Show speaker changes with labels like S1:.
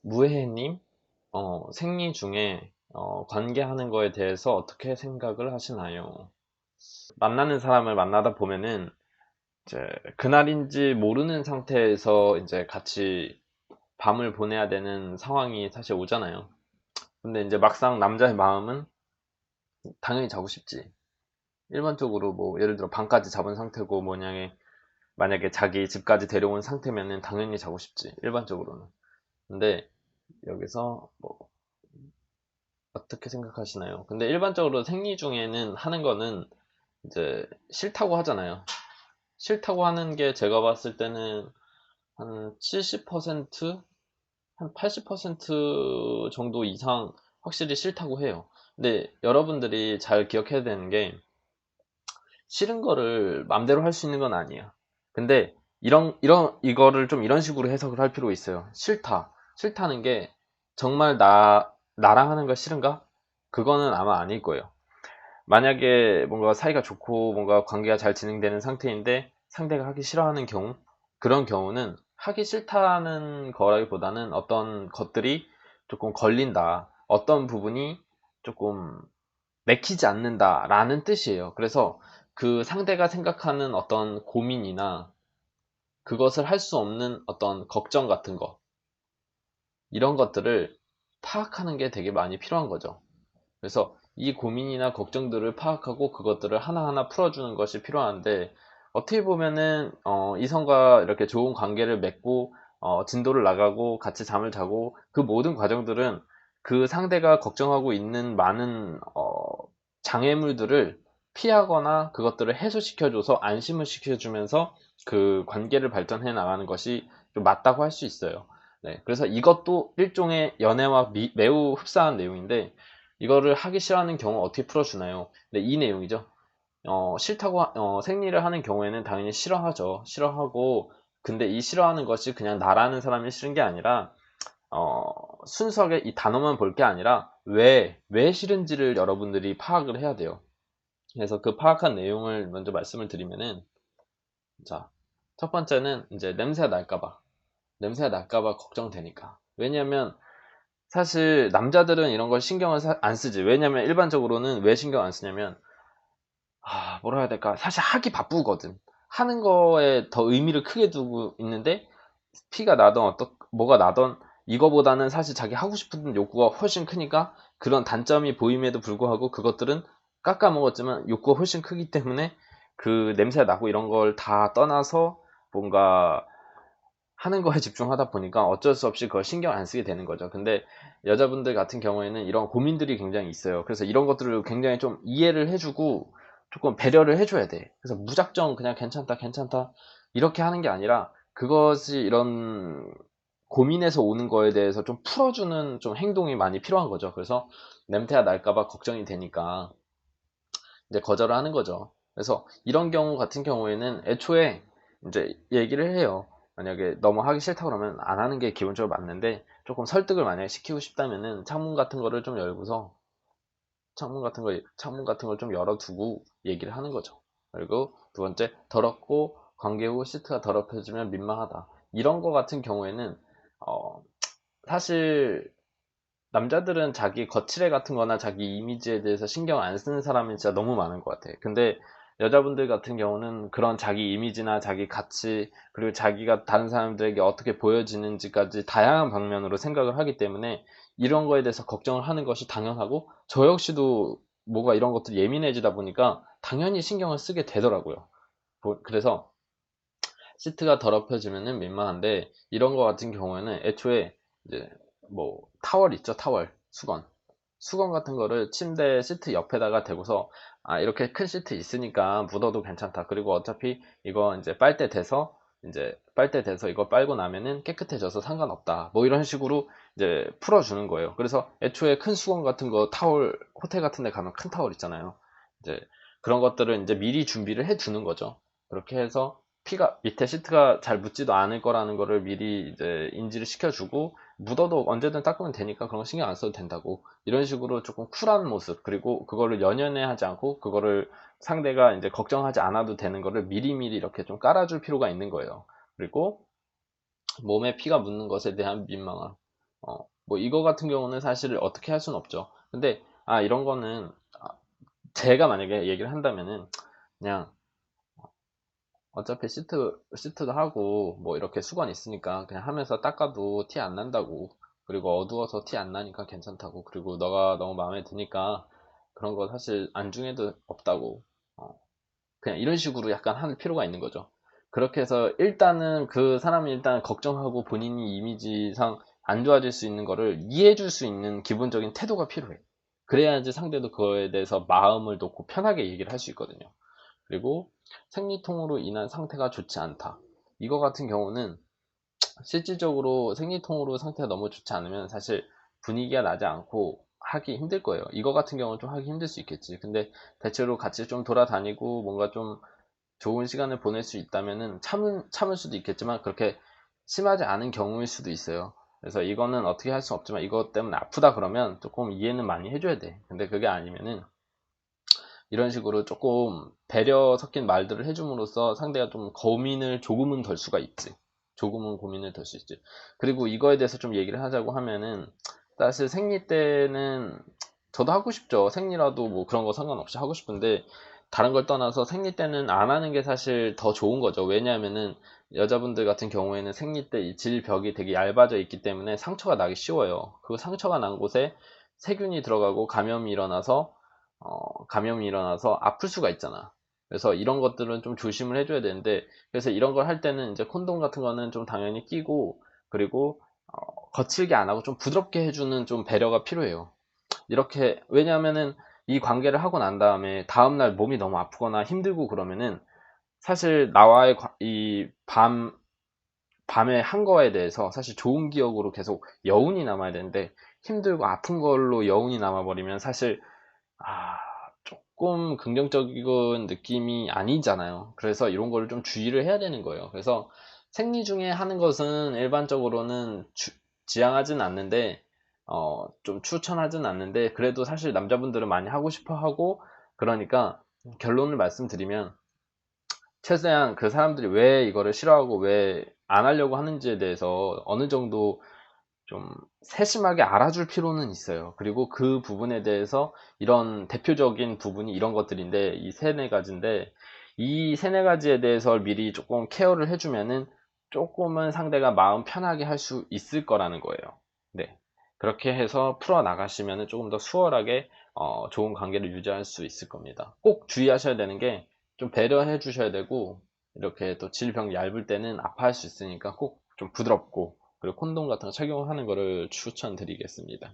S1: 무해님, 생리 중에 관계하는 거에 대해서 어떻게 생각을 하시나요? 만나는 사람을 만나다 보면은 이제 그날인지 모르는 상태에서 이제 같이 밤을 보내야 되는 상황이 사실 오잖아요. 근데 이제 막상 남자의 마음은 당연히 자고 싶지. 일반적으로 뭐 예를 들어 밤까지 잡은 상태고 만약에 자기 집까지 데려온 상태면은 당연히 자고 싶지. 일반적으로는. 근데 여기서 뭐 어떻게 생각하시나요? 근데 일반적으로 생리 중에는 하는 거는 이제 싫다고 하잖아요. 싫다고 하는 게 제가 봤을 때는 한 70%, 한 80% 정도 이상 확실히 싫다고 해요. 근데 여러분들이 잘 기억해야 되는 게 싫은 거를 맘대로 할 수 있는 건 아니야. 근데 이거를 좀 이런 식으로 해석을 할 필요가 있어요. 싫다. 싫다는 게 정말 나랑 하는 거 싫은가? 그거는 아마 아닐 거예요. 만약에 뭔가 사이가 좋고 뭔가 관계가 잘 진행되는 상태인데 상대가 하기 싫어하는 경우, 그런 경우는 하기 싫다는 거라기보다는 어떤 것들이 조금 걸린다. 어떤 부분이 조금 맥히지 않는다라는 뜻이에요. 그래서 그 상대가 생각하는 어떤 고민이나 그것을 할 수 없는 어떤 걱정 같은 거, 이런 것들을 파악하는 게 되게 많이 필요한 거죠. 그래서 이 고민이나 걱정들을 파악하고 그것들을 하나하나 풀어주는 것이 필요한데, 어떻게 보면은 이성과 이렇게 좋은 관계를 맺고 진도를 나가고 같이 잠을 자고 그 모든 과정들은 그 상대가 걱정하고 있는 많은 장애물들을 피하거나 그것들을 해소시켜줘서 안심을 시켜주면서 그 관계를 발전해 나가는 것이 좀 맞다고 할 수 있어요. 네, 그래서 이것도 일종의 연애와 매우 흡사한 내용인데, 이거를 하기 싫어하는 경우 어떻게 풀어주나요? 네, 이 내용이죠. 싫다고, 생리를 하는 경우에는 당연히 싫어하죠. 싫어하고, 근데 이 싫어하는 것이 그냥 나라는 사람이 싫은 게 아니라, 어, 순수하게 이 단어만 볼 게 아니라, 왜 싫은지를 여러분들이 파악을 해야 돼요. 그래서 그 파악한 내용을 먼저 말씀을 드리면은, 자, 첫 번째는 이제 냄새가 날까봐 걱정되니까. 왜냐면, 사실 남자들은 이런 걸 신경을 안 쓰지. 왜냐면 일반적으로는 왜 신경 안 쓰냐면, 뭐라 해야 될까? 사실 하기 바쁘거든. 하는 거에 더 의미를 크게 두고 있는데, 피가 나던 뭐가 나던 이거보다는 사실 자기 하고 싶은 욕구가 훨씬 크니까 그런 단점이 보임에도 불구하고 그것들은 깎아먹었지만 욕구가 훨씬 크기 때문에 그 냄새 나고 이런 걸 다 떠나서 뭔가 하는 거에 집중하다 보니까 어쩔 수 없이 그걸 신경 안 쓰게 되는 거죠. 근데 여자분들 같은 경우에는 이런 고민들이 굉장히 있어요. 그래서 이런 것들을 굉장히 좀 이해를 해주고 조금 배려를 해줘야 돼. 그래서 무작정 그냥 괜찮다, 괜찮다 이렇게 하는 게 아니라 그것이 이런 고민에서 오는 거에 대해서 좀 풀어주는 좀 행동이 많이 필요한 거죠. 그래서 냄새가 날까봐 걱정이 되니까 이제 거절을 하는 거죠. 그래서 이런 경우 같은 경우에는 애초에 이제 얘기를 해요. 만약에 너무 하기 싫다 그러면 안 하는 게 기본적으로 맞는데, 조금 설득을 만약에 시키고 싶다면은 창문 같은 거를 좀 열고서 창문 같은 걸 좀 열어두고 얘기를 하는 거죠. 그리고 두 번째, 더럽고 관계 후 시트가 더럽혀지면 민망하다. 이런 거 같은 경우에는 어, 사실 남자들은 자기 거칠애 같은 거나 자기 이미지에 대해서 신경 안 쓰는 사람이 진짜 너무 많은 것 같아. 근데 여자분들 같은 경우는 그런 자기 이미지나 자기 가치, 그리고 자기가 다른 사람들에게 어떻게 보여지는지까지 다양한 방면으로 생각을 하기 때문에 이런 거에 대해서 걱정을 하는 것이 당연하고, 저 역시도 뭐가 이런 것들이 예민해지다 보니까 당연히 신경을 쓰게 되더라고요. 그래서 시트가 더럽혀지면은 민망한데, 이런 거 같은 경우에는 애초에 이제 뭐 타월 있죠, 타월, 수건 같은 거를 침대 시트 옆에다가 대고서, 이렇게 큰 시트 있으니까 묻어도 괜찮다. 그리고 어차피 이거 이제 빨대 돼서 이거 빨고 나면은 깨끗해져서 상관없다. 뭐 이런 식으로 이제 풀어주는 거예요. 그래서 애초에 큰 수건 같은 거, 타월, 호텔 같은 데 가면 큰 타월 있잖아요. 이제 그런 것들을 이제 미리 준비를 해 두는 거죠. 그렇게 해서 피가 밑에 시트가 잘 묻지도 않을 거라는 거를 미리 이제 인지를 시켜주고, 묻어도 언제든 닦으면 되니까 그런 거 신경 안 써도 된다고, 이런 식으로 조금 쿨한 모습, 그리고 그거를 연연해 하지 않고 그거를 상대가 이제 걱정하지 않아도 되는 거를 미리미리 이렇게 좀 깔아줄 필요가 있는 거예요. 그리고 몸에 피가 묻는 것에 대한 민망함. 뭐 이거 같은 경우는 사실 어떻게 할 수는 없죠. 근데 이런 거는 제가 만약에 얘기를 한다면은 그냥 어차피 시트도 하고 뭐 이렇게 수건 있으니까 그냥 하면서 닦아도 티 안 난다고. 그리고 어두워서 티 안 나니까 괜찮다고. 그리고 너가 너무 마음에 드니까 그런 거 사실 안중에도 없다고. 어, 그냥 이런 식으로 약간 할 필요가 있는 거죠. 그렇게 해서 일단은 그 사람이 일단 걱정하고 본인이 이미지상 안 좋아질 수 있는 거를 이해해 줄 수 있는 기본적인 태도가 필요해. 그래야지 상대도 그거에 대해서 마음을 놓고 편하게 얘기를 할 수 있거든요. 그리고 생리통으로 인한 상태가 좋지 않다. 이거 같은 경우는 실질적으로 생리통으로 상태가 너무 좋지 않으면 사실 분위기가 나지 않고 하기 힘들 거예요. 이거 같은 경우는 좀 하기 힘들 수 있겠지. 근데 대체로 같이 좀 돌아다니고 뭔가 좀 좋은 시간을 보낼 수 있다면은 참을 수도 있겠지만 그렇게 심하지 않은 경우일 수도 있어요. 그래서 이거는 어떻게 할 수 없지만 이것 때문에 아프다 그러면 조금 이해는 많이 해줘야 돼. 근데 그게 아니면은 이런 식으로 조금 배려 섞인 말들을 해줌으로써 상대가 좀 고민을 조금은 덜 수가 있지. 조금은 고민을 덜 수 있지. 그리고 이거에 대해서 좀 얘기를 하자고 하면은 사실 생리 때는 저도 하고 싶죠. 생리라도 뭐 그런 거 상관없이 하고 싶은데 다른 걸 떠나서 생리 때는 안 하는 게 사실 더 좋은 거죠. 왜냐하면은 여자분들 같은 경우에는 생리 때 이 질벽이 되게 얇아져 있기 때문에 상처가 나기 쉬워요. 그 상처가 난 곳에 세균이 들어가고 감염이 일어나서 아플 수가 있잖아. 그래서 이런 것들은 좀 조심을 해줘야 되는데, 그래서 이런 걸 할 때는 이제 콘돔 같은 거는 좀 당연히 끼고, 그리고 거칠게 안 하고 좀 부드럽게 해주는 좀 배려가 필요해요. 이렇게, 왜냐하면은 이 관계를 하고 난 다음에 다음날 몸이 너무 아프거나 힘들고 그러면은 사실 나와의 밤에 한 거에 대해서 사실 좋은 기억으로 계속 여운이 남아야 되는데 힘들고 아픈 걸로 여운이 남아버리면 사실 아, 조금 긍정적인 느낌이 아니잖아요. 그래서 이런 거를 좀 주의를 해야 되는 거예요. 그래서 생리 중에 하는 것은 일반적으로는 지향하진 않는데, 좀 추천하진 않는데, 그래도 사실 남자분들은 많이 하고 싶어 하고, 그러니까 결론을 말씀드리면, 최대한 그 사람들이 왜 이거를 싫어하고 왜 안 하려고 하는지에 대해서 어느 정도 좀 세심하게 알아줄 필요는 있어요. 그리고 그 부분에 대해서 이런 대표적인 부분이 이런 것들인데 이 세네 가지인데 이 세네 가지에 대해서 미리 조금 케어를 해주면은 조금은 상대가 마음 편하게 할 수 있을 거라는 거예요. 네. 그렇게 해서 풀어 나가시면은 조금 더 수월하게 좋은 관계를 유지할 수 있을 겁니다. 꼭 주의하셔야 되는 게 좀 배려해 주셔야 되고 이렇게 또 질병 얇을 때는 아파할 수 있으니까 꼭 좀 부드럽고 그리고 콘돔 같은 거 착용하는 거를 추천드리겠습니다.